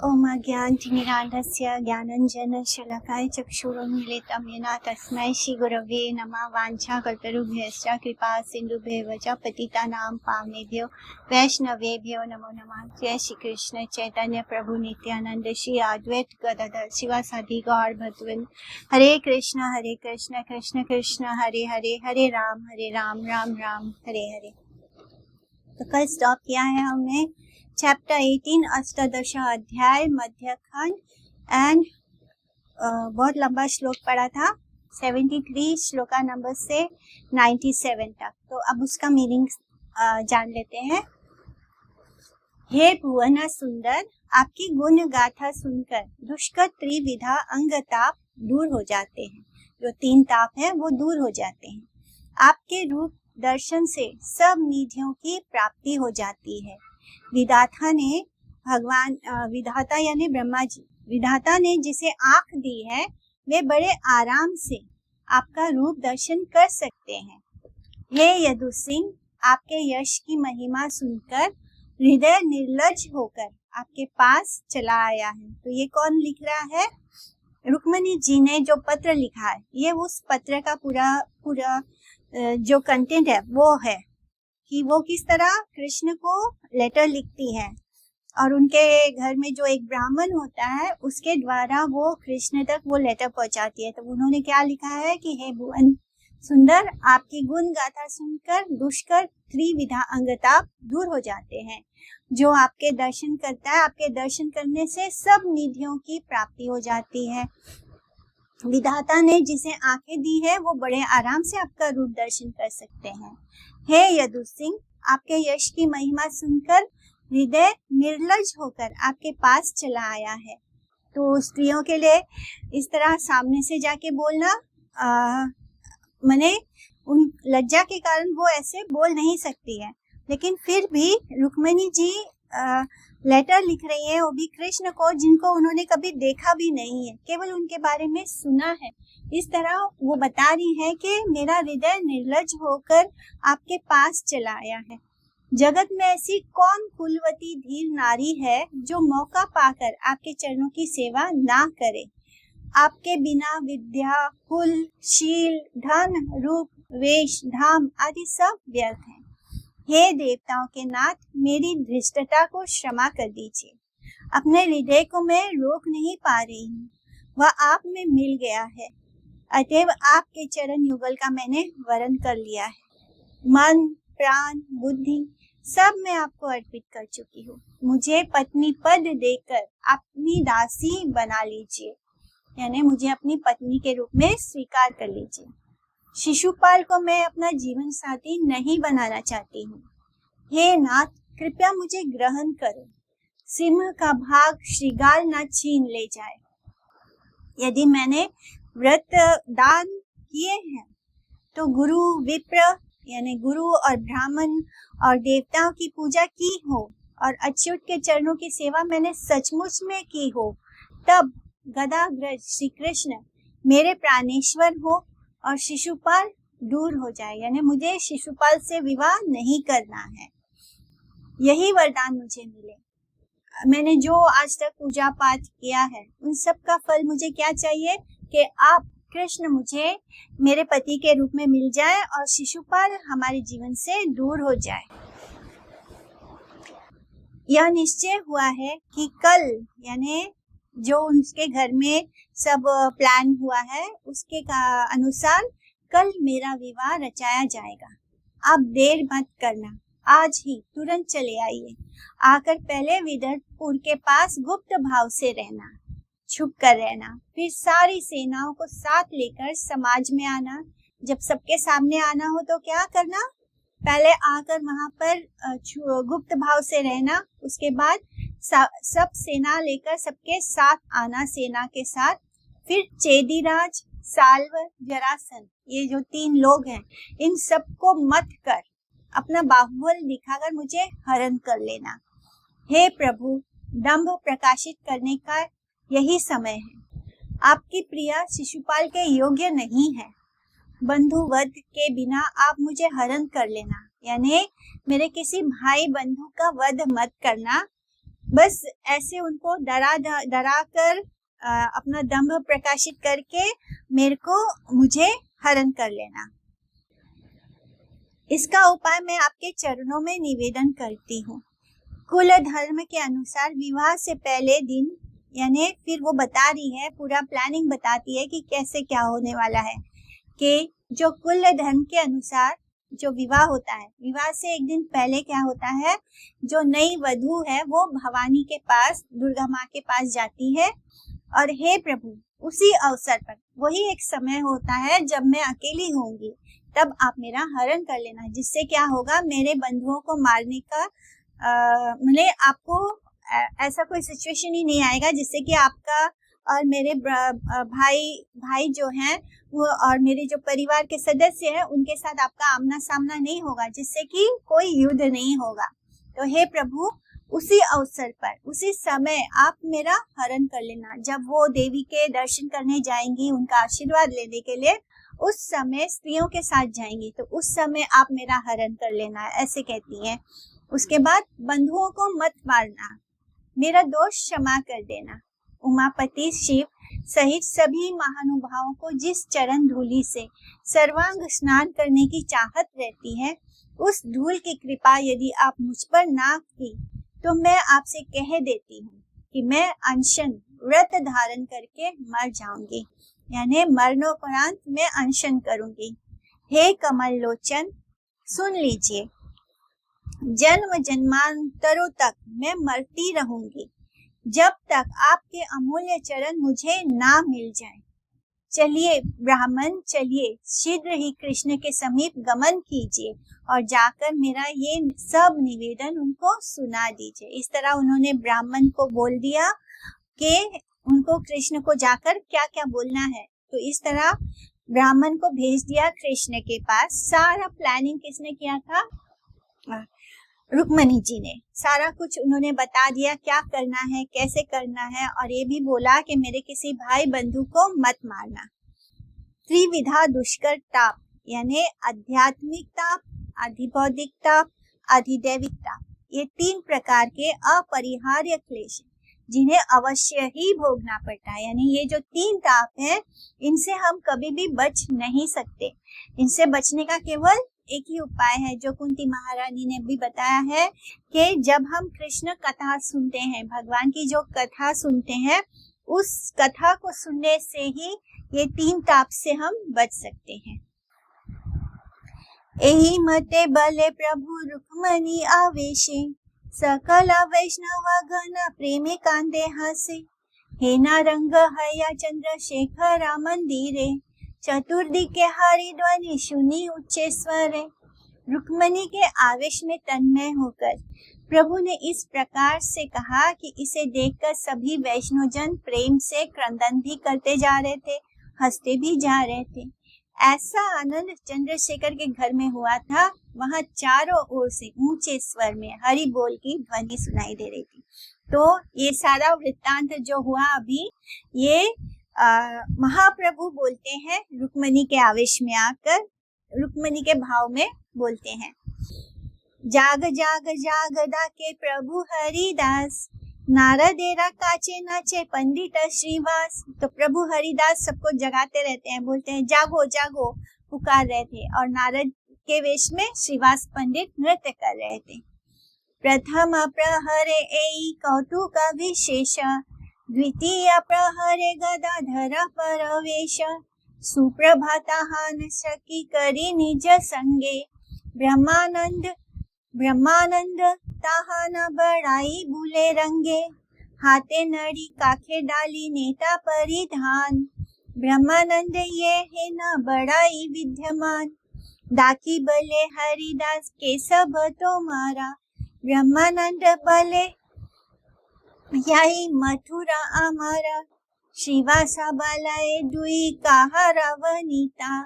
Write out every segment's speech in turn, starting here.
ओम ज्ञानतिमिरान्धस्य ज्ञानञ्जनशलाकाय चक्षुरुन्मीलितं येन तस्मै श्रीगुरवे नमः। वाञ्छाकल्पतरुभ्यश्च कृपा सिन्धुभ्येव च पतितानां पावनेभ्यो वैष्णवेभ्यो नमो नमः। जय श्री कृष्ण चैतन्य प्रभु नित्यानंद श्री अद्वैत गदाधर शिवासादि गौर भगवन्। हरे कृष्ण कृष्ण कृष्ण हरे हरे, हरे राम राम राम हरे हरे। तो कल स्टॉप किया है हमने चैप्टर 18 अष्टादश अध्याय मध्य खंड एंड बहुत लंबा श्लोक पढ़ा था 73 श्लोका नंबर से 97 तक। तो अब उसका मीनिंग जान लेते हैं। हे भुवन सुंदर, आपकी गुण गाथा सुनकर दुष्कर त्रिविधा अंग ताप दूर हो जाते हैं। जो 3 ताप है वो दूर हो जाते हैं। आपके रूप दर्शन से सब निधियों की प्राप्ति हो जाती है। विधाता ने विधाता यानी ब्रह्मा जी, विधाता ने जिसे आंख दी है वे बड़े आराम से आपका रूप दर्शन कर सकते हैं। हे यदु सिंह, आपके यश की महिमा सुनकर हृदय निर्लज होकर आपके पास चला आया है। तो ये कौन लिख रहा है? रुक्मणी जी ने जो पत्र लिखा है, ये उस पत्र का पूरा जो कंटेंट है वो है कि वो किस तरह कृष्ण को लेटर लिखती है और उनके घर में जो एक ब्राह्मण होता है उसके द्वारा वो कृष्ण तक वो लेटर पहुंचाती है। तो उन्होंने क्या लिखा है कि हे भुवन सुंदर, आपकी गुण गाथा सुनकर दुष्कर त्रिविधा अंगताप दूर हो जाते हैं। जो आपके दर्शन करता है, आपके दर्शन करने से सब निधियों की प्राप्ति हो जाती है। विधाता ने जिसे आंखें दी है वो बड़े आराम से आपका रूप दर्शन कर सकते हैं। हे यदु सिंह, आपके यश की महिमा सुनकर हृदय निर्लज होकर आपके पास चला आया है। तो स्त्रियों के लिए इस तरह सामने से जाके बोलना माने उन लज्जा के कारण वो ऐसे बोल नहीं सकती है, लेकिन फिर भी रुक्मिणी जी लेटर लिख रही है, वो भी कृष्ण को, जिनको उन्होंने कभी देखा भी नहीं है, केवल उनके बारे में सुना है। इस तरह वो बता रही है कि मेरा हृदय निर्लज होकर आपके पास चला आया है। जगत में ऐसी कौन कुलवती धीर नारी है जो मौका पाकर आपके चरणों की सेवा ना करे। आपके बिना विद्या, कुल, शील, धन, रूप, वेश, धाम आदि सब व्यर्थ है। हे देवताओं के नाथ, मेरी धृष्टता को क्षमा कर दीजिए। अपने हृदय को मैं रोक नहीं पा रही हूँ, वह आप में मिल गया है। अतएव आपके चरण युगल का मैंने वरण कर लिया है। मन, प्राण, बुद्धि सब मैं आपको अर्पित कर चुकी हूँ। मुझे पत्नी पद देकर अपनी दासी बना लीजिए, यानी मुझे अपनी पत्नी के रूप में स्वीकार कर लीजिए। शिशुपाल को मैं अपना जीवन साथी नहीं बनाना चाहती हूँ। हे नाथ, कृपया मुझे ग्रहण करो। सिंह का भाग श्रृंगार न छीन ले जाए। यदि मैंने व्रत दान किए हैं तो गुरु, विप्र यानी गुरु और ब्राह्मण और देवताओं की पूजा की हो और अच्युत के चरणों की सेवा मैंने सचमुच में की हो, तब गदाग्रज श्री कृष्ण मेरे प्राणेश्वर हो और शिशुपाल दूर हो जाए, यानी मुझे शिशुपाल से विवाह नहीं करना है। यही वरदान मुझे मिले। मैंने जो आज तक पूजा पाठ किया है उन सब का फल मुझे क्या चाहिए कि आप कृष्ण मुझे मेरे पति के रूप में मिल जाए और शिशुपाल हमारे जीवन से दूर हो जाए। यह निश्चय हुआ है कि कल, यानी जो उसके घर में सब प्लान हुआ है उसके अनुसार कल मेरा विवाह रचाया जाएगा। आप देर मत करना, आज ही तुरंत चले आइए। आकर पहले विदर्भपुर के पास गुप्त भाव से रहना, छुप कर रहना, फिर सारी सेनाओं को साथ लेकर समाज में आना। जब सबके सामने आना हो तो क्या करना, पहले आकर वहां पर गुप्त भाव से रहना, उसके बाद सब सेना लेकर सबके साथ आना, सेना के साथ। फिर चेदीराज, साल्व, जरासंध, ये जो 3 लोग हैं, इन सबको मत कर अपना बाहुबल दिखाकर मुझे हरण कर लेना। हे प्रभु, दंभ प्रकाशित करने का यही समय है। आपकी प्रिया शिशुपाल के योग्य नहीं है। बंधु वध के बिना आप मुझे हरण कर लेना, यानी मेरे किसी भाई बंधु का वध मत करना। बस ऐसे उनको डरा कर अपना दंभ प्रकाशित करके मुझे हरण कर लेना। इसका उपाय मैं आपके चरणों में निवेदन करती हूँ। कुल धर्म के अनुसार विवाह से पहले दिन, यानी फिर वो बता रही है, पूरा प्लानिंग बताती है कि कैसे क्या होने वाला है। कि जो कुल धर्म के अनुसार जो विवाह होता है, विवाह से एक दिन पहले क्या होता है, जो नई वधू है वो भवानी के पास, दुर्गा माँ के पास जाती है और हे प्रभु, उसी अवसर पर, वही एक समय होता है जब मैं अकेली होंगी, तब आप मेरा हरण कर लेना, जिससे क्या होगा, मेरे बंधुओं को मारने का मतलब आपको ऐसा कोई सिचुएशन ही नहीं आएगा जिससे कि आपका और मेरे भाई जो हैं वो और मेरे जो परिवार के सदस्य हैं उनके साथ आपका आमना सामना नहीं होगा, जिससे कि कोई युद्ध नहीं होगा। तो हे प्रभु, उसी अवसर पर, उसी समय आप मेरा हरण कर लेना। जब वो देवी के दर्शन करने जाएंगी, उनका आशीर्वाद लेने के लिए, उस समय स्त्रियों के साथ जाएंगी, तो उस समय आप मेरा हरण कर लेना, ऐसे कहती हैं। उसके बाद बंधुओं को मत मारना, मेरा दोष क्षमा कर देना। उमापति शिव सहित सभी महानुभावों को जिस चरण धूलि से सर्वांग स्नान करने की चाहत रहती है, उस धूल की कृपा यदि आप मुझ पर ना की, तो मैं आपसे कह देती हूँ कि मैं अनशन व्रत धारण करके मर जाऊंगी, यानी मरणोपरांत मैं अनशन करूंगी। हे कमल लोचन, सुन लीजिए, जन्म जन्मांतरों तक मैं मरती रहूंगी जब तक आपके अमूल्य चरण मुझे ना मिल जाए। चलिए ब्राह्मण, चलिए शीघ्र ही कृष्ण के समीप गमन कीजिए और जाकर मेरा ये सब निवेदन उनको सुना दीजिए। इस तरह उन्होंने ब्राह्मण को बोल दिया कि उनको कृष्ण को जाकर क्या क्या बोलना है। तो इस तरह ब्राह्मण को भेज दिया कृष्ण के पास। सारा प्लानिंग किसने किया था? रुक्मणी जी ने। सारा कुछ उन्होंने बता दिया, क्या करना है, कैसे करना है, और ये भी बोला कि मेरे किसी भाई बंधु को मत मारना। त्रिविधा दुष्कर ताप, यानी आध्यात्मिक ताप, अधिभौतिक ताप, अधिदैविक ताप, ये 3 प्रकार के अपरिहार्य क्लेश जिन्हें अवश्य ही भोगना पड़ता है। यानी ये जो 3 ताप हैं, इनसे हम कभी भी बच नहीं सकते। इनसे बचने का केवल एक ही उपाय है, जो कुंती महारानी ने भी बताया है कि जब हम कृष्ण कथा सुनते हैं, भगवान की जो कथा सुनते हैं, उस कथा को सुनने से ही ये 3 ताप से हम बच सकते हैं। एहि मते बले प्रभु रुक्मणी आवेशे, सकल वैष्णव गण प्रेमे कांदे हासे। हे नारंग हया चंद्रशेखर मंदिरे, चतुर्दिके हरि ध्वनि सुनी उच्चे स्वरे। रुक्मणी के आवेश में तन्मय होकर प्रभु ने इस प्रकार से कहा कि इसे देखकर सभी वैष्णवजन प्रेम से क्रंदन भी करते जा रहे थे, हंसते भी जा रहे थे। ऐसा आनंद चंद्रशेखर के घर में हुआ था, वहां चारों ओर से ऊंचे स्वर में हरि बोल की ध्वनि सुनाई दे रही थी। तो ये सारा वृत्तांत जो हुआ अभी, ये महाप्रभु बोलते हैं, रुक्मणी के आवेश में आकर, रुक्मणी के भाव में बोलते हैं। जाग जाग जागदा के प्रभु हरिदास, नारदेरा काचे नाचे पंडित श्रीवास। तो प्रभु हरिदास सबको जगाते रहते हैं, बोलते हैं जागो जागो, पुकार रहे थे। और नारद के वेश में श्रीवास पंडित नृत्य कर रहे थे। प्रथम प्रहरे एई कौतुक विशेष, द्वितीय प्रहरे गदाधर परवेश। सुप्रभाताहान सखी करी निज संगे, ब्रह्मानंद ताहान बड़ाई बुले रंगे। हाथे नड़ी काखे डाली नेता परिधान, ब्रह्मानंद ये है न बड़ाई विद्यमान। दाकी बले हरिदास के सब तो मारा, ब्रह्मानंद बले यही मथुरा आमारा। श्रीवासा बालाए दुई कहा रावनीता,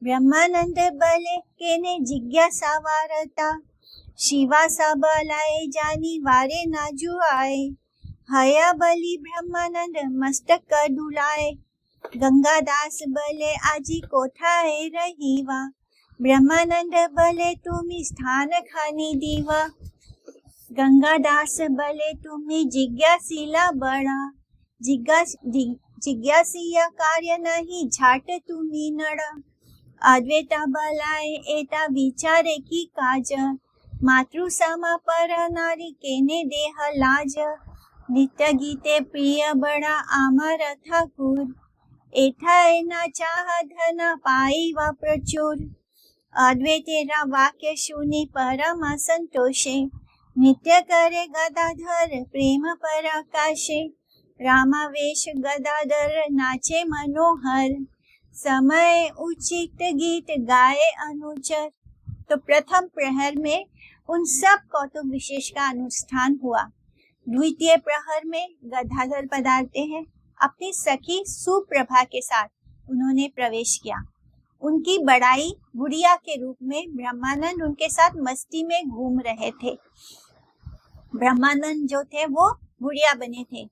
ब्रह्मानंद बले केने जिज्ञासा वारता। श्रीवासा बालाए जानी वारे नाजू आए, हया बली ब्रह्मानंद मस्तक डुलाए। गंगादास बले आजी कोठाए रहीवा, ब्रह्मानंद बले तुम स्थान खानी दीवा। गंगादास बले तुम्ही जिज्ञासीला बड़ा, जिज्ञासिया कार्य नहीं झाट तुम्ही नड़ा। अद्वैता बलाए एता विचारे की काज, मातृ समा पर नारी केने देह लाज। नित्य गीते प्रिय बड़ा आमर ठाकुर, एठा एना चाह धन पाई वा प्रचुर। अद्वैतेरा वाक्य सुनी परम संतोषे, नित्य करे गदाधर प्रेम पर आकाशे। रामावेश गदाधर नाचे मनोहर, समय उचित गीत गाए अनुचर। तो प्रथम प्रहर में उन सब कौतुक विशेष का अनुष्ठान हुआ। द्वितीय प्रहर में गदाधर पधारते हैं। अपनी सखी सुप्रभा के साथ उन्होंने प्रवेश किया। उनकी बड़ाई बुढ़िया के रूप में ब्रह्मानंद उनके साथ मस्ती में घूम रहे थे। ब्रह्मानंद जो थे वो बुढ़िया बने थे।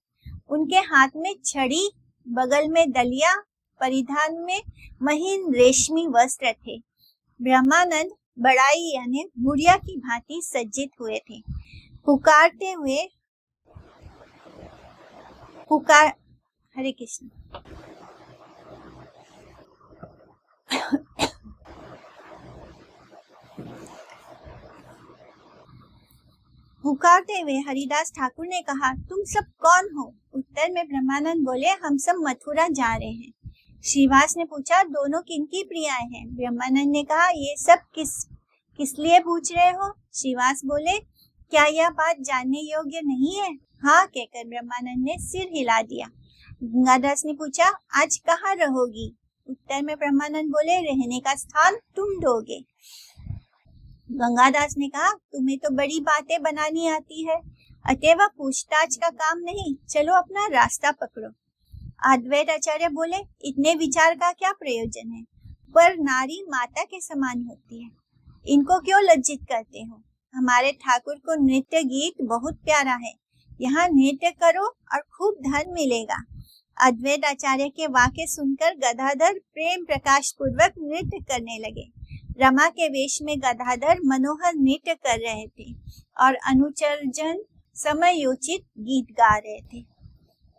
उनके हाथ में छड़ी, बगल में दलिया, परिधान में महीन रेशमी वस्त्र थे। ब्रह्मानंद बड़ाई यानी बुढ़िया की भांति सज्जित हुए थे। हरे कृष्ण। पुकारते हुए हरिदास ठाकुर ने कहा, तुम सब कौन हो? उत्तर में ब्रह्मानंद बोले, हम सब मथुरा जा रहे हैं। श्रीवास ने पूछा, दोनों किनकी प्रियाएं हैं? ब्रह्मानंद ने कहा, ये सब किस लिए पूछ रहे हो? श्रीवास बोले, क्या यह बात जानने योग्य नहीं है? हाँ कहकर ब्रह्मानंद ने सिर हिला दिया। गंगादास ने पूछा, आज कहाँ रहोगी? उत्तर में ब्रह्मानंद बोले, रहने का स्थान तुम दोगे। गंगादास ने कहा, तुम्हें तो बड़ी बातें बनानी आती है, अतएव पूछताछ का काम नहीं, चलो अपना रास्ता पकड़ो। अद्वैत आचार्य बोले, इतने विचार का क्या प्रयोजन है? पर नारी माता के समान होती है, इनको क्यों लज्जित करते हो? हमारे ठाकुर को नृत्य गीत बहुत प्यारा है, यहाँ नृत्य करो और खूब धन मिलेगा। अद्वैत आचार्य के वाक्य सुनकर गदाधर प्रेम प्रकाश पूर्वक नृत्य करने लगे। रमा के वेश में गदाधर मनोहर नृत्य कर रहे थे और अनुचर जन समयोचित गीत गा रहे थे।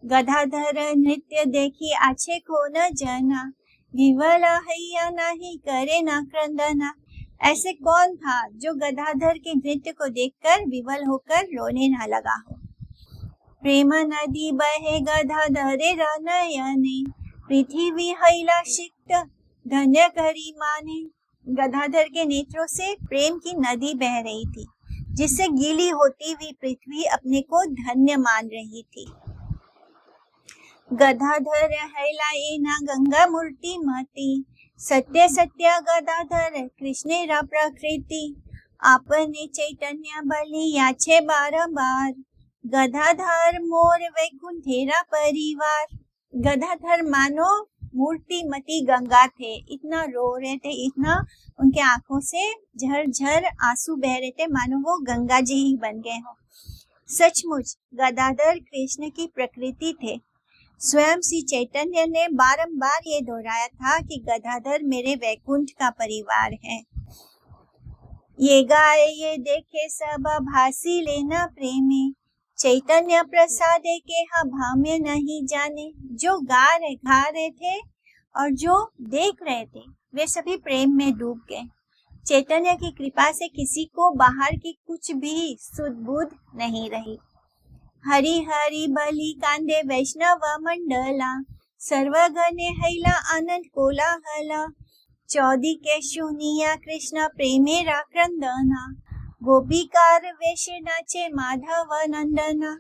गदाधर नृत्य देखी आछे को न जना, विवला हैया नहीं करे ना क्रंदना। ऐसे कौन था जो गदाधर के नृत्य को देखकर विवल होकर रोने ना लगा हो। प्रेम नदी बहे गदाधरे नयने, पृथ्वी हैला सिक्त धन्य करी माने। गदाधर के नेत्रों से प्रेम की नदी बह रही थी, जिससे गीली होती हुई पृथ्वी अपने को धन्य मान रही थी। गदाधर हैलाई ना गंगा मूर्ति मती, सत्य सत्य गदाधर कृष्णेरा प्रकृति। आपने चैतन्य बलि याछे बारंबार, गदाधर मोर वैकुंठेरा परिवार। गदाधर मानो मूर्तिमती गंगा थे, इतना रो रहे थे, इतना उनके आंखों से झरझर आंसू बह रहे थे, मानो वो गंगा जी ही बन गए हो। सचमुच गदाधर कृष्ण की प्रकृति थे। स्वयं श्री चैतन्य ने बारंबार ये दोहराया था कि गदाधर मेरे वैकुंठ का परिवार है। ये गाए ये देखे सब भासी लेना प्रेमी, चैतन्य प्रसादे के भाम्य नहीं जाने। जो गा रहे थे और जो देख रहे थे वे सभी प्रेम में डूब गए। चैतन्य की कृपा से किसी को बाहर की कुछ भी सुध-बुध नहीं रही। हरि हरि बलि कांदे वैष्णव मंडला, सर्वगणे हैला आनंद कोलाहला। चौदी के शुनिया कृष्ण प्रेमेरा क्रंदना, गोपिकार वेश नाचे माधव नंदना।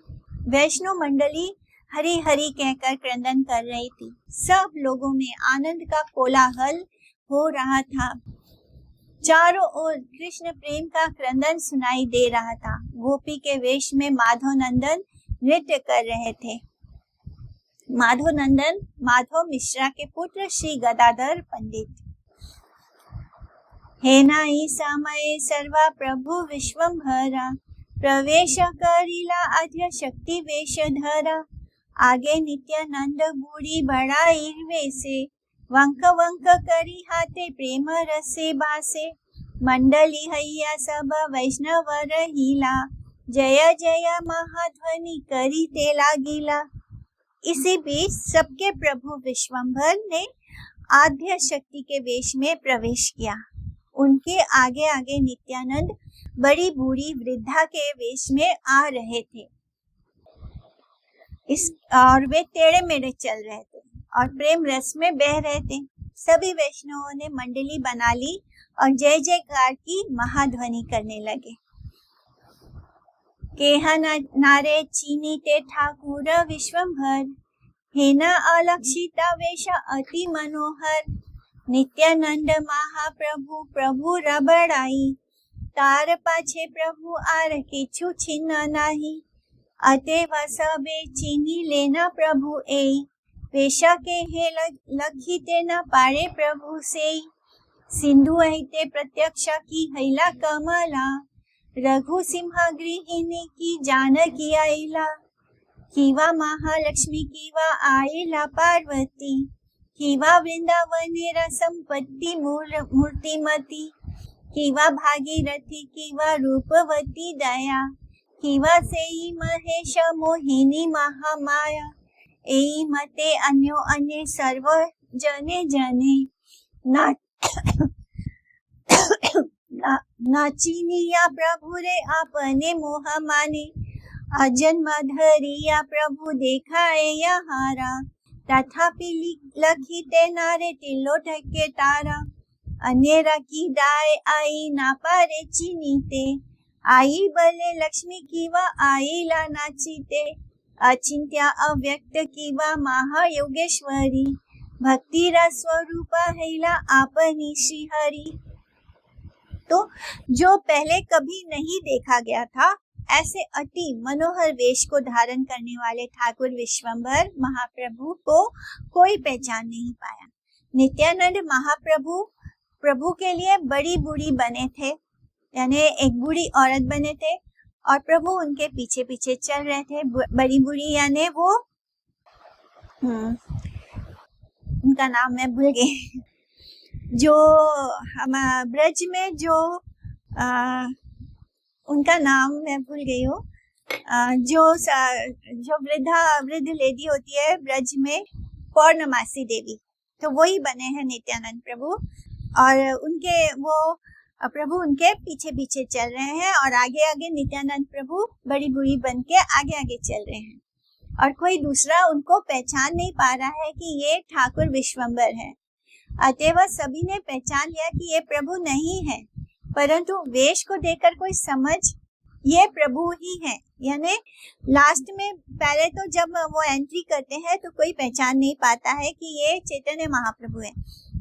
वैष्णव मंडली हरि हरि कहकर क्रंदन कर रही थी। सब लोगों में आनंद का कोलाहल हो रहा था। चारों ओर कृष्ण प्रेम का क्रंदन सुनाई दे रहा था। गोपी के वेश में माधव नंदन नृत्य कर रहे थे। माधव नंदन माधव मिश्रा के पुत्र श्री गदाधर पंडित। हे नाई समय सर्वा प्रभु विश्वंभरा, प्रवेश करिला आद्य शक्ति वेश धरा। आगे नित्यानंद बूढ़ी बड़ाई वेसे, वंक वंक करी हाथे प्रेम रसे बासे। मंडली हैया सब वैष्णव रहीला, जय जय महाध्वनि करी ते लागिला। इसी बीच सबके प्रभु विश्वम्भर ने आद्य शक्ति के वेश में प्रवेश किया। उनके आगे आगे नित्यानंद बड़ी बूढ़ी वृद्धा के वेश में आ रहे थे। और वे टेढ़े मेढ़े चल रहे थे और प्रेम रस में बह रहे थे। सभी वैष्णवों ने मंडली बना ली और जय जयकार की महाध्वनि करने लगे। केहा नारे चीनी ते ठाकुर विश्वम्भर, हेना अलक्षिता वेश अति मनोहर। नित्यानंद महाप्रभु प्रभु रबड़ाई, तार पाछे प्रभु आर किछु छिन्न नाही। अतएव सबे चीनी लेना प्रभु एई, वेशा के हे लखीते न पारे प्रभु सेई। सिंधु अहिते प्रत्यक्षा की हैला कमला, रघु सिंह गृहिणी की जानकी आईला। कीवा महालक्ष्मी कीवा आईला पार्वती, कीवा वृंदावनेरा संपत्ति मूर्तिमती। कीवा भागीरथी कीवा रूपवती दया, कीवा सेई महेश मोहिनी महामाया। एई मते अन्यो अन्य सर्व जने जने, नाचिनिया प्रभु रे आपने मोह माने। अजन्म धरिया प्रभु देखाए यहारा, तथापि लखीते नारे तिलोट के तारा। अनेरा की दाय आई ना पारे चीनीते, आई बले लक्ष्मी कीवा आई ला नाचीते। अचिंत्या अव्यक्त कीवा महायोगेश्वरी, भक्ति रस स्वरूपा हैला आपनी श्रीहरि। तो जो पहले कभी नहीं देखा गया था, ऐसे अति मनोहर वेश को धारण करने वाले ठाकुर विश्वम्भर महाप्रभु को कोई पहचान नहीं पाया। नित्यानंद महाप्रभु प्रभु के लिए बड़ी बूढ़ी बने थे, यानी एक बूढ़ी औरत बने थे और प्रभु उनके पीछे पीछे चल रहे थे। बड़ी बूढ़ी यानी वो उनका नाम मैं भूल गई, जो हम ब्रज में जो उनका नाम मैं भूल गई हूँ, जो वृद्ध लेडी होती है ब्रज में, पौर्णमासी देवी, तो वही बने हैं नित्यानंद प्रभु। और प्रभु उनके पीछे पीछे चल रहे हैं और आगे आगे नित्यानंद प्रभु बड़ी बूढ़ी बन के आगे आगे चल रहे हैं। और कोई दूसरा उनको पहचान नहीं पा रहा है कि ये ठाकुर विश्वम्भर है। अतएव सभी ने पहचान लिया कि ये प्रभु नहीं है, परंतु वेश को देखकर कोई समझ ये प्रभु ही है। यानी लास्ट में पहले तो जब वो एंट्री करते हैं तो कोई पहचान नहीं पाता है कि ये चैतन्य महाप्रभु है।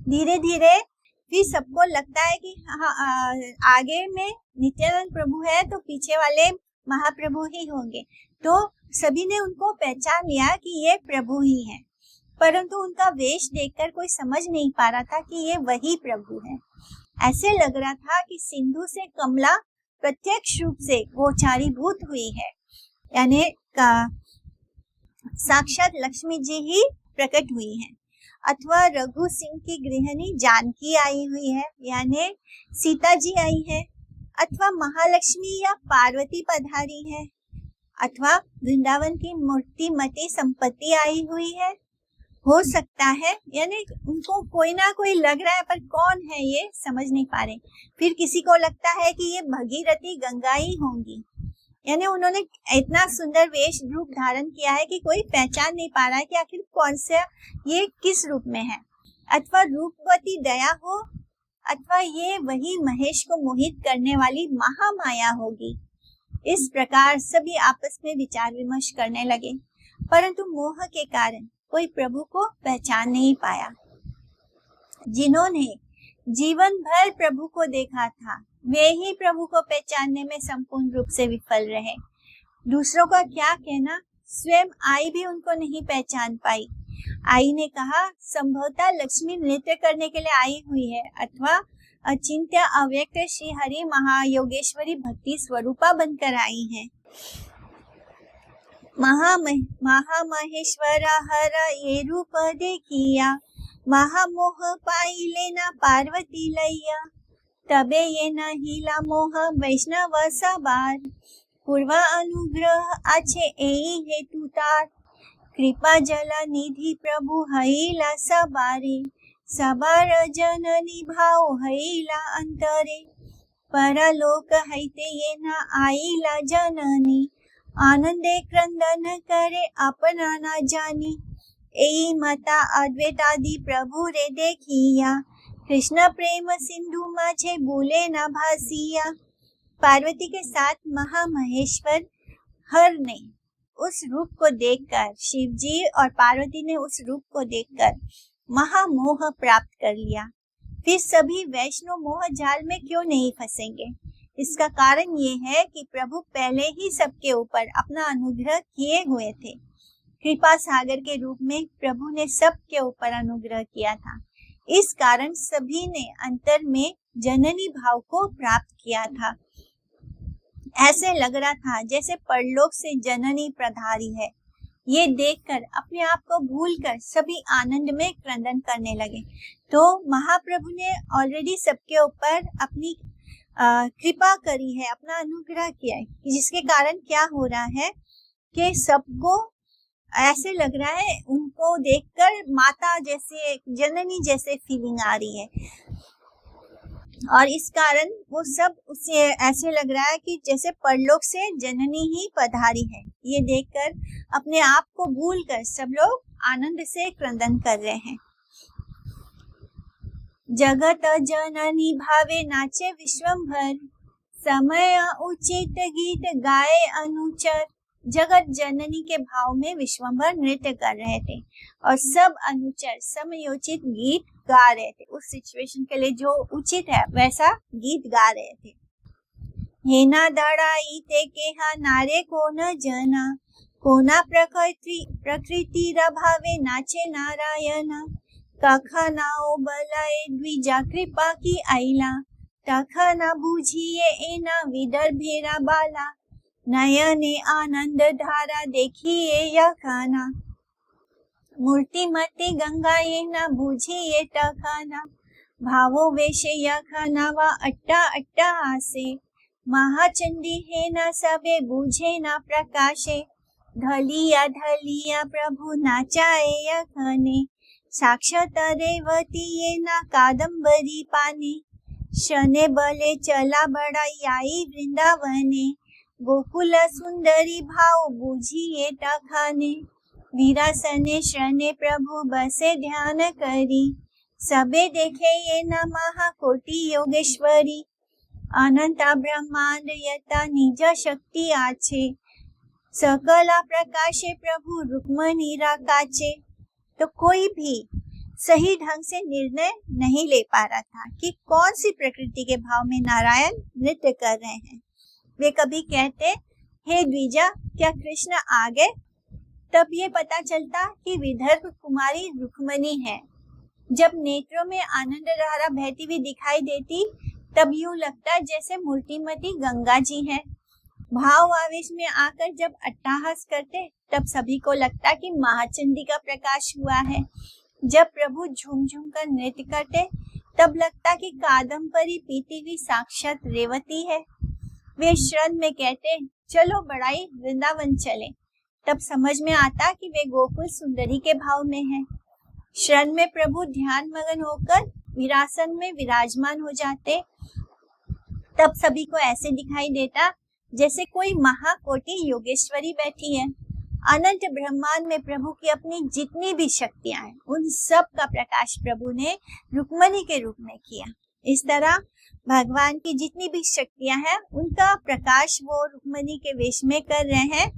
धीरे धीरे फिर सबको लगता है कि आगे में नित्यानंद प्रभु है तो पीछे वाले महाप्रभु ही होंगे। तो सभी ने उनको पहचान लिया कि ये प्रभु ही है, परंतु उनका वेश देखकर कोई समझ नहीं पा रहा था कि ये वही प्रभु है। ऐसे लग रहा था कि सिंधु से कमला प्रत्यक्ष रूप से गोचारीभूत हुई है, यानी साक्षात लक्ष्मी जी ही प्रकट हुई है, अथवा रघु सिंह की गृहिणी जानकी आई हुई है, यानी सीता जी आई है, अथवा महालक्ष्मी या पार्वती पधारी है, अथवा वृंदावन की मूर्तिमती संपत्ति आई हुई है। हो सकता है, यानी उनको कोई ना कोई लग रहा है, पर कौन है ये समझ नहीं पा रहे। फिर किसी को लगता है कि ये भगीरथी गंगा ही होंगी, यानी उन्होंने इतना सुंदर वेश रूप धारण किया है कि कोई पहचान नहीं पा रहा है कि आखिर कौन सा ये किस रूप में है। अथवा रूपवती दया हो, अथवा ये वही महेश को मोहित करने वाली महामाया होगी। इस प्रकार सभी आपस में विचार विमर्श करने लगे, परंतु मोह के कारण कोई प्रभु को पहचान नहीं पाया। जिन्होंने जीवन भर प्रभु को देखा था, वे ही प्रभु को पहचानने में संपूर्ण रूप से विफल रहे। दूसरों का क्या कहना, स्वयं आई भी उनको नहीं पहचान पाई। आई ने कहा, संभवतः लक्ष्मी नृत्य करने के लिए आई हुई है, अथवा अचिंत्य अव्यक्त श्री हरि महायोगेश्वरी भक्ति स्वरूपा बनकर आई है। महामहेश्वर हर ये रूप देखिया, महामोह पाई लेना पार्वती लैया। तबे ये न हिला मोह वैष्णव सवार, पूर्व अनुग्रह आछे एई हेतु तार, कृपा जला निधि प्रभु हईला सबारे, सबार जननी भाव हईला अंतरे, परलोक हईते येना आईला जननी, आनंदे क्रंदन करे अपना ना जानी, एई मता अद्वैतादि प्रभु रे देखिया, कृष्ण प्रेम सिंधु माझे भूले न भासिया। पार्वती के साथ महामहेश्वर हर ने उस रूप को देखकर, शिव जी और पार्वती ने उस रूप को देखकर महामोह प्राप्त कर लिया। फिर सभी वैष्णव मोह जाल में क्यों नहीं फंसेंगे? इसका कारण ये है कि प्रभु पहले ही सबके ऊपर अपना अनुग्रह किए हुए थे। कृपा सागर के रूप में प्रभु ने सबके ऊपर अनुग्रह किया था। इस कारण सभी ने अंतर में जननी भाव को प्राप्त किया था। ऐसे लग रहा था जैसे परलोक से जननी पधारी है। ये देखकर अपने आप को भूलकर सभी आनंद में क्रंदन करने लगे। तो महाप्रभु ने ऑलरेडी सबके ऊपर अपनी कृपा करी है, अपना अनुग्रह किया है, जिसके कारण क्या हो रहा है कि सबको ऐसे लग रहा है, उनको देखकर माता जैसे, जननी जैसे फीलिंग आ रही है। और इस कारण वो सब उसे ऐसे लग रहा है कि जैसे परलोक से जननी ही पधारी है। ये देखकर अपने आप को भूलकर सब लोग आनंद से क्रंदन कर रहे हैं। जगत जननी भावे नाचे विश्वंभर, समय उचित गीत गाए अनुचर। जगत जननी के भाव में विश्वंभर नृत्य कर रहे थे और सब अनुचर समयोचित गीत गा रहे थे। उस सिचुएशन के लिए जो उचित है वैसा गीत गा रहे थे। हेना दड़ाई ते केहा नारे को न जना, कोना प्रकृति रभावे नाचे नारायणा। कखा नाओ बलाए द्विजा कृपा की आईला, तखा ना बूझिए एना विदर्भेरा बाला। नयने आनंद धारा देखिए या खाना, मूर्तिमती गंगा ये न बूझिए टखाना। भावो वेशे या खाना वा अट्टा अट्टा आसे, महाचंडी है न सबे बूझे न प्रकाशे। ढलिया प्रभु नाचाए या खाने, साक्षात रेवती ये न कादम्बरी पाने। शने बले चला बड़ाई आई वृंदावने, गोकुल सुंदरी भाव बूझिए टखाने। वीरासने शने प्रभु बसे ध्यान करी, सबे देखे ये न महाकोटि योगेश्वरी। अनंता ब्रह्मांड यता निज शक्ति आछे, सकला प्रकाशे प्रभु रुक्मणी राकाचे। तो कोई भी सही ढंग से निर्णय नहीं ले पा रहा था कि कौन सी प्रकृति के भाव में नारायण नृत्य कर रहे हैं। वे कभी कहते, हे द्विजा क्या कृष्ण आ गए? तब ये पता चलता कि विदर्भ कुमारी रुक्मणी है। जब नेत्रों में आनंद धारा बहती हुई दिखाई देती तब यूं लगता जैसे मूर्तिमती गंगा जी हैं। भाव आवेश में आकर जब अट्टहास करते तब सभी को लगता कि महाचंडी का प्रकाश हुआ है। जब प्रभु झूम झूम कर नृत्य करते तब लगता कि कादम्बरी पीती हुई साक्षात रेवती है। वे श्रद्धा में कहते, चलो बड़ाई वृंदावन चले। तब समझ में आता कि वे गोकुल सुंदरी के भाव में हैं। श्रद्धा में प्रभु ध्यान मगन होकर विरासन में विराजमान हो जाते। तब सभी को ऐसे दिखाई देता जैसे कोई महाकोटि योगेश्वरी बैठी है। अनंत ब्रह्मांड में प्रभु की अपनी जितनी भी शक्तियां हैं, उन सब का प्रकाश प्रभु ने रुक्मणी के रूप में किया। इस तरह भगवान की जितनी भी शक्तियां हैं, उनका प्रकाश वो रुक्मणी के वेश में कर रहे हैं।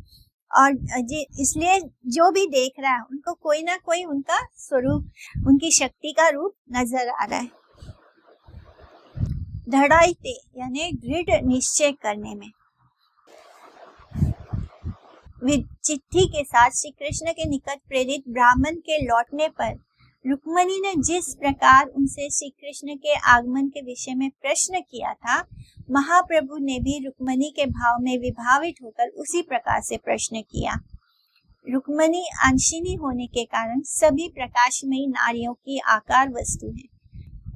और इसलिए जो भी देख रहा है उनको कोई ना कोई उनका स्वरूप, उनकी शक्ति का रूप नजर आ रहा है। धड़ाईते यानी दृढ़ निश्चय करने में। चिट्ठी के साथ श्री कृष्ण के निकट प्रेरित ब्राह्मण के लौटने पर रुक्मणी ने जिस प्रकार उनसे श्री कृष्ण के आगमन के विषय में प्रश्न किया था, महाप्रभु ने भी रुक्मणी के भाव में विभावित होकर उसी प्रकार से प्रश्न किया। रुक्मणी अंशिनी होने के कारण सभी प्रकाशमयी नारियों की आकार वस्तु है।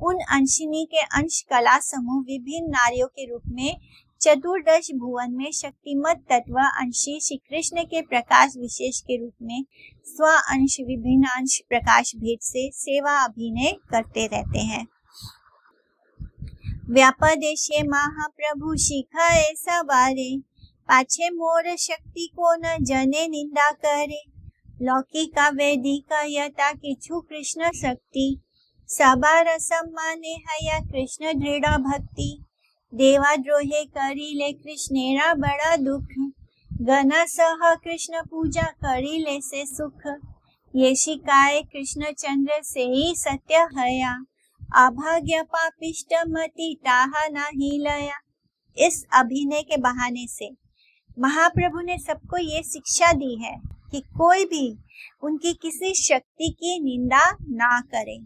उन अंशिनी के अंश कला समूह विभिन्न नारियों के रूप में चतुर्दश भुवन में शक्तिमत तत्व अंशी श्री कृष्ण के प्रकाश विशेष के रूप में स्व अंश विभिन्न अंश प्रकाश भेद से सेवा अभिनय करते रहते हैं। व्यापदेशे महाप्रभु शिखा ऐसा बारे, पाछे मोर शक्ति को न जने निंदा करे। लौकिका वैदिका यथा किछु कृष्ण शक्ति, सबार सम्माने हया कृष्ण दृढ़ भक्ति। देवाद्रोहे करिले कृष्णेरा बड़ा दुख, गण सह कृष्ण पूजा करिले से सुख। ये शिकाए कृष्ण चंद्र से ही सत्य हया, अभाग्य पापिष्ट मति ताहा नाही लया। इस अभिनय के बहाने से महाप्रभु ने सबको ये शिक्षा दी है कि कोई भी उनकी किसी शक्ति की निंदा ना करे।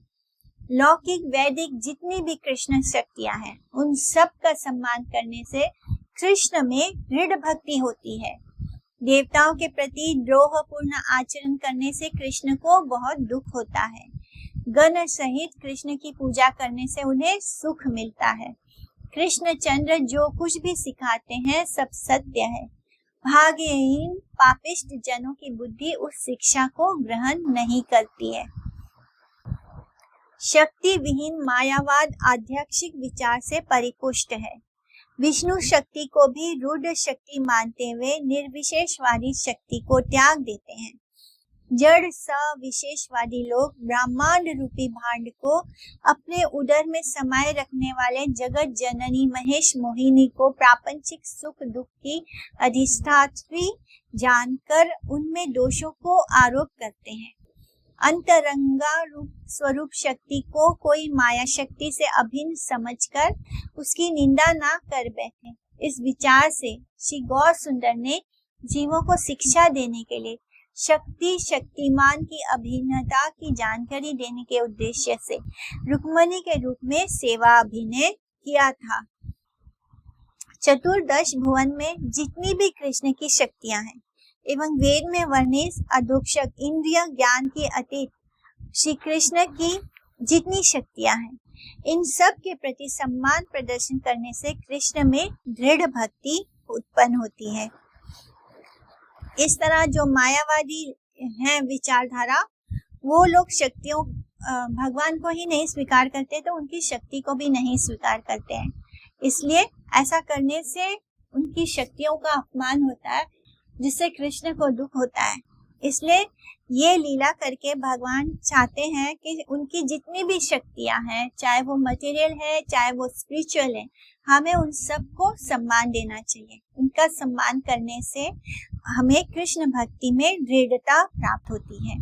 लौकिक वैदिक जितनी भी कृष्ण शक्तियां हैं उन सब का सम्मान करने से कृष्ण में दृढ़ भक्ति होती है। देवताओं के प्रति द्रोहपूर्ण आचरण करने से कृष्ण को बहुत दुख होता है। गण सहित कृष्ण की पूजा करने से उन्हें सुख मिलता है। कृष्ण चंद्र जो कुछ भी सिखाते हैं सब सत्य है। भाग्यहीन पापिष्ट जनों की बुद्धि उस शिक्षा को ग्रहण नहीं करती है। शक्ति विहीन मायावाद आध्यात्मिक विचार से परिपुष्ट है। विष्णु शक्ति को भी रूढ़ शक्ति मानते हुए निर्विशेषवादी शक्ति को त्याग देते हैं। जड़ सविशेषवादी लोग ब्रह्मांड रूपी भांड को अपने उदर में समाये रखने वाले जगत जननी महेश मोहिनी को प्रापंचिक सुख दुख की अधिष्ठात्री जानकर उनमें दोषों को आरोप करते हैं। अंतरंगा रूप स्वरूप शक्ति को कोई माया शक्ति से अभिन्न समझकर उसकी निंदा ना कर बैठे। इस विचार से श्री गौर सुंदर ने जीवों को शिक्षा देने के लिए शक्ति शक्तिमान की अभिन्नता की जानकारी देने के उद्देश्य से रुक्मणी के रूप में सेवा अभिनय किया था। चतुर्दश भुवन में जितनी भी कृष्ण की शक्तियां हैं एवं वेद में वर्णित अधोक्षक इंद्रिय ज्ञान के अतीत श्री कृष्ण की जितनी शक्तियां हैं, इन सब के प्रति सम्मान प्रदर्शन करने से कृष्ण में दृढ़ भक्ति उत्पन्न होती है। इस तरह जो मायावादी हैं विचारधारा, वो लोग शक्तियों भगवान को ही नहीं स्वीकार करते तो उनकी शक्ति को भी नहीं स्वीकार करते हैं। इसलिए ऐसा करने से उनकी शक्तियों का अपमान होता है, जिससे कृष्ण को दुख होता है। इसलिए ये लीला करके भगवान चाहते हैं कि उनकी जितनी भी शक्तियां हैं, चाहे वो मटेरियल है चाहे वो स्पिरिचुअल है, हमें उन सबको सम्मान देना चाहिए। उनका सम्मान करने से हमें कृष्ण भक्ति में दृढ़ता प्राप्त होती है।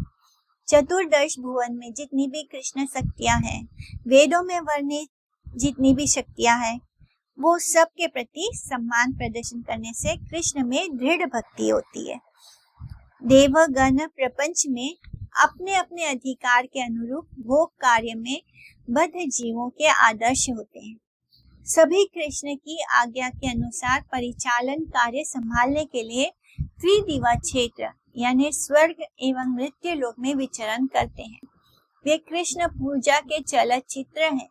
चतुर्दश भुवन में जितनी भी कृष्ण शक्तियां हैं, वेदों में वर्णित जितनी भी शक्तियां हैं, वो सब के प्रति सम्मान प्रदर्शन करने से कृष्ण में दृढ़ भक्ति होती है। देवगण प्रपंच में अपने अपने अधिकार के अनुरूप भोग कार्य में बद्ध जीवों के आदर्श होते हैं। सभी कृष्ण की आज्ञा के अनुसार परिचालन कार्य संभालने के लिए त्रिदिवा क्षेत्र यानी स्वर्ग एवं मृत्यु लोक में विचरण करते हैं। वे कृष्ण पूजा के चलचित्र हैं।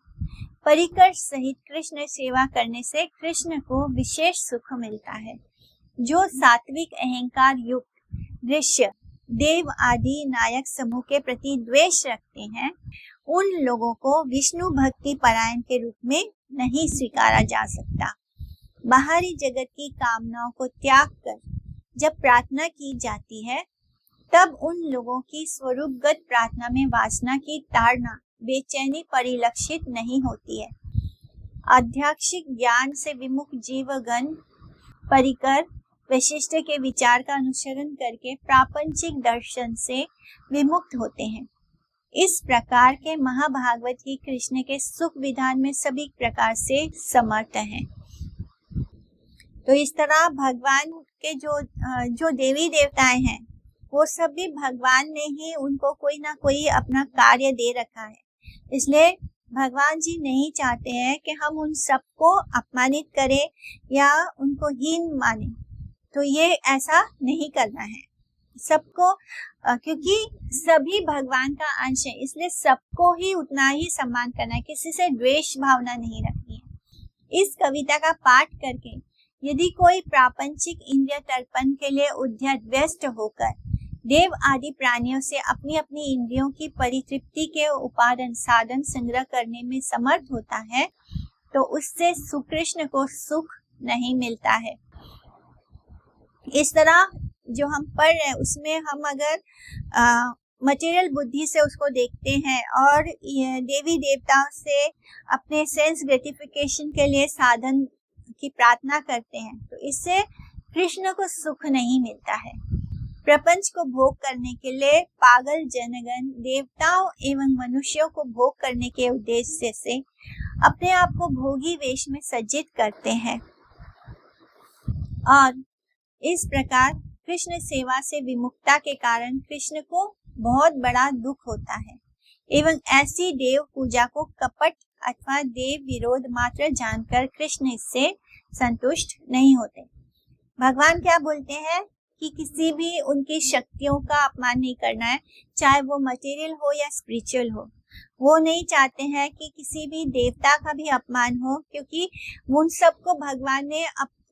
परिकर सहित कृष्ण सेवा करने से कृष्ण को विशेष सुख मिलता है। जो सात्विक अहंकार युक्त दृश्य देव आदि नायक समूह के प्रति द्वेष रखते हैं, उन लोगों को विष्णु भक्ति परायण के रूप में नहीं स्वीकारा जा सकता। बाहरी जगत की कामनाओं को त्याग कर जब प्रार्थना की जाती है, तब उन लोगों की स्वरूपगत प्रार्थना में वासना की ताड़ना बेचैनी परिलक्षित नहीं होती है। आध्यात्मिक ज्ञान से विमुख जीवगण परिकर वशिष्ठ के विचार का अनुसरण करके प्रापंचिक दर्शन से विमुक्त होते हैं। इस प्रकार के महाभागवत की कृष्ण के सुख विधान में सभी प्रकार से समर्थ हैं। तो इस तरह भगवान के जो देवी देवताएं हैं, वो सब भी भगवान ने ही उनको कोई ना कोई अपना कार्य दे रखा है। इसलिए भगवान जी नहीं चाहते हैं कि हम उन सबको अपमानित करें या उनको हीन माने। तो ये ऐसा नहीं करना है सबको, क्योंकि सभी भगवान का अंश है, इसलिए सबको ही उतना ही सम्मान करना है, किसी से द्वेष भावना नहीं रखनी है। इस कविता का पाठ करके यदि कोई प्रापंचिक इंद्रिय तर्पण के लिए उद्यत व्यस्त होकर देव आदि प्राणियों से अपनी अपनी इंद्रियों की परितृप्ति के उपादान साधन संग्रह करने में समर्थ होता है, तो उससे सुकृष्ण को सुख नहीं मिलता है। इस तरह जो हम पढ़ रहे हैं उसमें हम अगर मटेरियल बुद्धि से उसको देखते हैं और देवी देवताओं से अपने सेंस ग्रेटिफिकेशन के लिए साधन की प्रार्थना करते हैं, तो इससे कृष्ण को सुख नहीं मिलता है। प्रपंच को भोग करने के लिए पागल जनगण देवताओं एवं मनुष्यों को भोग करने के उद्देश्य से अपने आप को भोगी वेश में सज्जित करते हैं और इस प्रकार कृष्ण सेवा से विमुखता के कारण कृष्ण को बहुत बड़ा दुख होता है एवं ऐसी देव पूजा को कपट अथवा देव विरोध मात्र जानकर कृष्ण इससे संतुष्ट नहीं होते। भगवान क्या बोलते हैं कि किसी भी उनकी शक्तियों का अपमान नहीं करना है, चाहे वो मटेरियल हो या स्पिरिचुअल हो। वो नहीं चाहते हैं कि किसी भी देवता का भी अपमान हो, क्योंकि उन सबको भगवान ने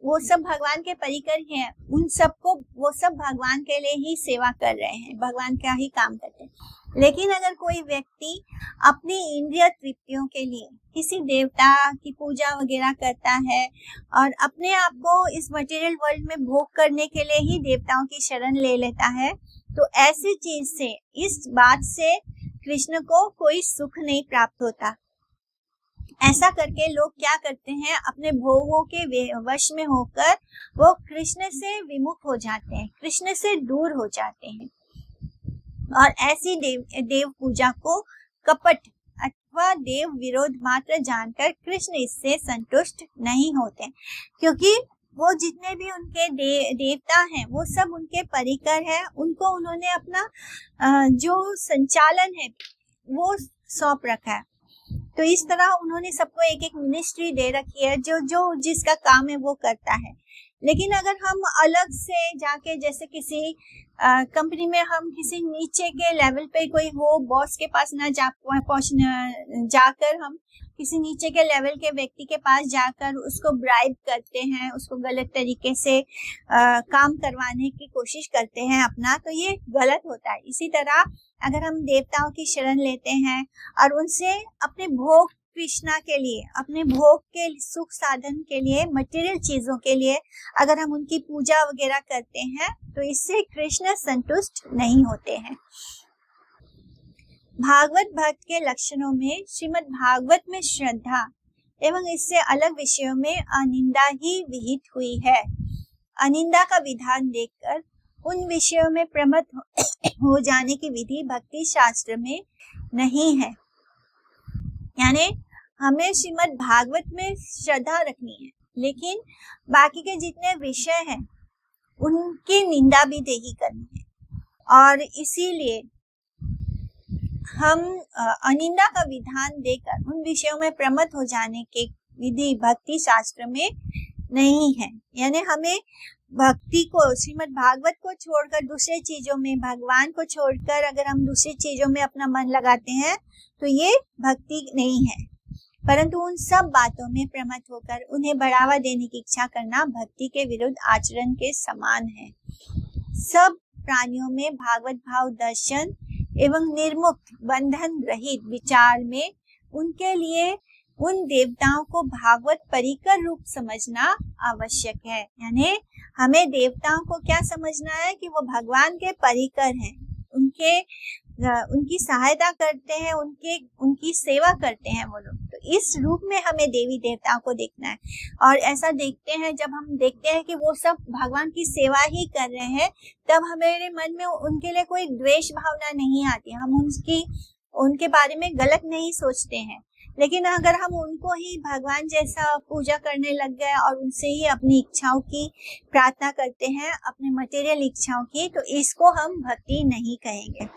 वो सब भगवान के परिकर ही हैं, उन सबको वो सब भगवान के लिए ही सेवा कर रहे हैं, भगवान का ही काम करते हैं। लेकिन अगर कोई व्यक्ति अपनी इंद्रिय तृप्तियों के लिए किसी देवता की पूजा वगैरह करता है और अपने आप को इस मटेरियल वर्ल्ड में भोग करने के लिए ही देवताओं की शरण ले लेता है, तो ऐसी चीज से, इस बात से कृष्ण को कोई सुख नहीं प्राप्त होता। ऐसा करके लोग क्या करते हैं, अपने भोगों के वश में होकर वो कृष्ण से विमुख हो जाते हैं, कृष्ण से दूर हो जाते हैं और ऐसी देव पूजा को कपट अथवा देव विरोध मात्र जानकर कृष्ण इससे संतुष्ट नहीं होते, क्योंकि वो जितने भी उनके देवता हैं वो सब उनके परिकर हैं, उनको उन्होंने अपना जो संचालन है वो सौंप रखा है। तो इस तरह उन्होंने सबको एक एक मिनिस्ट्री दे रखी है, जो जिसका काम है वो करता है। लेकिन अगर हम अलग से जाके, जैसे किसी कंपनी में हम किसी नीचे के लेवल पे कोई हो, बॉस के पास ना जाकर हम किसी नीचे के लेवल के व्यक्ति के पास जाकर उसको ब्राइब करते हैं, उसको गलत तरीके से काम करवाने की कोशिश करते हैं अपना, तो ये गलत होता है। इसी तरह अगर हम देवताओं की शरण लेते हैं और उनसे अपने भोग कृष्णा के लिए, अपने भोग के सुख साधन के लिए, मटेरियल चीजों के लिए अगर हम उनकी पूजा वगैरह करते हैं, तो इससे कृष्ण संतुष्ट नहीं होते हैं। भागवत भक्त के लक्षणों में श्रीमद् भागवत में श्रद्धा एवं इससे अलग विषयों में अनिंदा ही विहित हुई है। अनिंदा का विधान देखकर उन विषयों में प्रमत्त हो जाने की विधि भक्ति शास्त्र में नहीं है। यानी हमें श्रीमद् भागवत में श्रद्धा रखनी है, लेकिन बाकी के जितने विषय हैं उनकी निंदा भी नहीं करनी है। और इसीलिए हम अनिंदा का विधान देकर उन विषयों में प्रमत्त हो जाने के विधि भक्ति शास्त्र में नहीं है। यानी हमें भक्ति को, श्रीमद् भागवत को छोड़कर दूसरे चीजों में, भगवान को छोड़कर अगर हम दूसरी चीजों में अपना मन लगाते हैं तो ये भक्ति नहीं है। परंतु उन सब बातों में प्रमत्त होकर उन्हें बढ़ावा देने की इच्छा करना भक्ति के विरुद्ध आचरण के समान है। सब प्राणियों में भागवत भाव दर्शन एवं निर्मुक्त बंधन रहित विचार में उनके लिए उन देवताओं को भागवत परिकर रूप समझना आवश्यक है। यानी हमें देवताओं को क्या समझना है कि वो भगवान के परिकर हैं, उनकी सहायता करते हैं, उनकी सेवा करते हैं वो लोग। तो इस रूप में हमें देवी देवताओं को देखना है। और ऐसा देखते हैं, जब हम देखते हैं कि वो सब भगवान की सेवा ही कर रहे हैं, तब हमारे मन में उनके लिए कोई द्वेष भावना नहीं आती, हम उनके बारे में गलत नहीं सोचते हैं। लेकिन अगर हम उनको ही भगवान जैसा पूजा करने लग गए और उनसे ही अपनी इच्छाओं की प्रार्थना करते हैं, अपने मटेरियल इच्छाओं की, तो इसको हम भक्ति नहीं कहेंगे।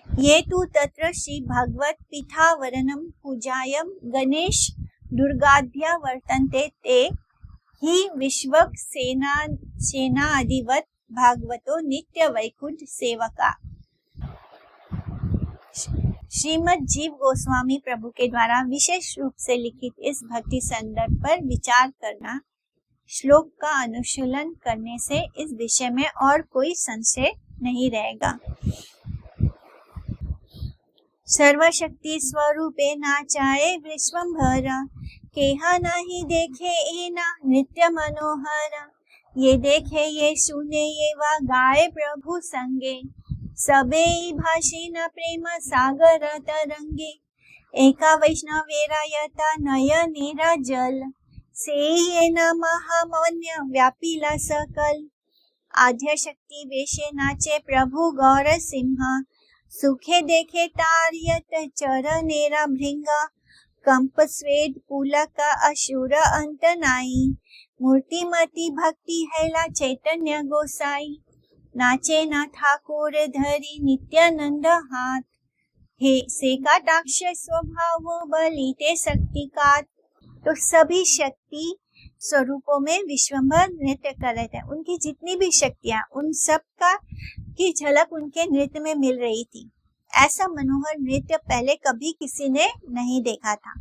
ये तु तत्र श्री भगवत पीठावरणम पूजायम गणेश दुर्गाध्या वर्तन्ते ते ही विश्वक सेना अधिवत भागवतो नित्य वैकुंठ सेवका। श्रीमद् जीव गोस्वामी प्रभु के द्वारा विशेष रूप से लिखित इस भक्ति संदर्भ पर विचार करना श्लोक का अनुशीलन करने से इस विषय में और कोई संशय नहीं रहेगा। सर्वशक्ति स्वरूपे नाचाए विश्वंभरा, केहा नहीं देखे एना नित्य मनोहरा। ये देखे ये सुने ये वा गाए प्रभु संगे, सबे भाषी न प्रेम सागर तरंगे। एका वैष्णवेरायता नयनेरा जल, से ये न महामन्य व्यापीला सकल। आद्य शक्ति वेशे नाचे प्रभु गौर सिंहा, सुखे देखे तार्यत चरणेरा भृंगा। कंप स्वेद पुलक असुर अंत नाई, मूर्तिमती भक्ति हैला चैतन्य गोसाई। नाचे ना ठाकुर धरी नित्यानंद हाथ, हे से कटाक्ष स्वभाव बलिते शक्ति का। तो सभी शक्ति स्वरूपों में विश्वंभर नृत्य कर रहे थे। उनकी जितनी भी शक्तियां, उन सब का की झलक उनके नृत्य में मिल रही थी। ऐसा मनोहर नृत्य पहले कभी किसी ने नहीं देखा था।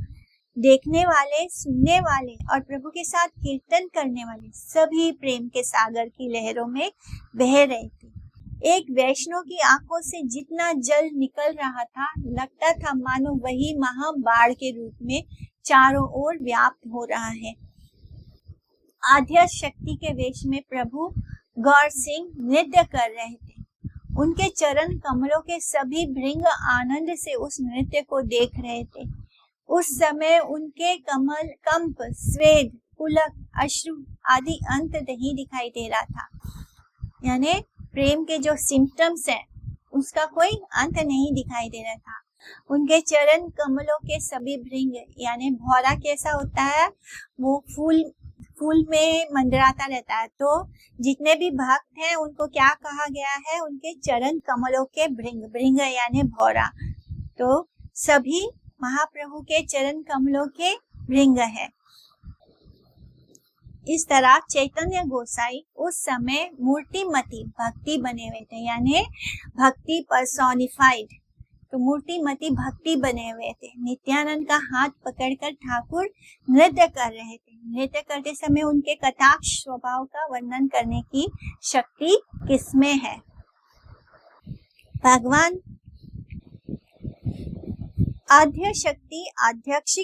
देखने वाले, सुनने वाले और प्रभु के साथ कीर्तन करने वाले सभी प्रेम के सागर की लहरों में बह रहे थे। एक वैष्णव की आंखों से जितना जल निकल रहा था, लगता था मानो वही महाबाढ़ के रूप में चारों ओर व्याप्त हो रहा है। आद्य शक्ति के वेश में प्रभु गौर सिंह नृत्य कर रहे थे। उनके चरण कमलों के सभी भृंग आनंद से उस नृत्य को देख रहे थे। उस समय उनके कमल, कंप, स्वेद, पुलक, अश्रु आदि अंत नहीं दिखाई दे रहा था। यानी प्रेम के जो सिम्टम्स हैं, उसका कोई अंत नहीं दिखाई दे रहा था। उनके चरण कमलों के सभी भृंग, यानी भौरा कैसा होता है, वो फूल में मंडराता रहता है। तो जितने भी भक्त हैं उनको क्या कहा गया है, उनके चरण कमलों के भृंग, भृंग यानी भौरा। तो सभी महाप्रभु के चरण कमलों के भृंग है। इस तरह चैतन्य गोसाई उस समय मूर्तिमती भक्ति बने हुए थे, यानी भक्ति पर्सोनिफाइड। तो मूर्तिमती भक्ति बने हुए थे। नित्यानंद का हाथ पकड़कर ठाकुर नृत्य कर रहे थे। नृत्य करते समय उनके कटाक्ष स्वभाव का वर्णन करने की शक्ति किसमें है? भगवान आद्य शक्ति आध्यक्षिक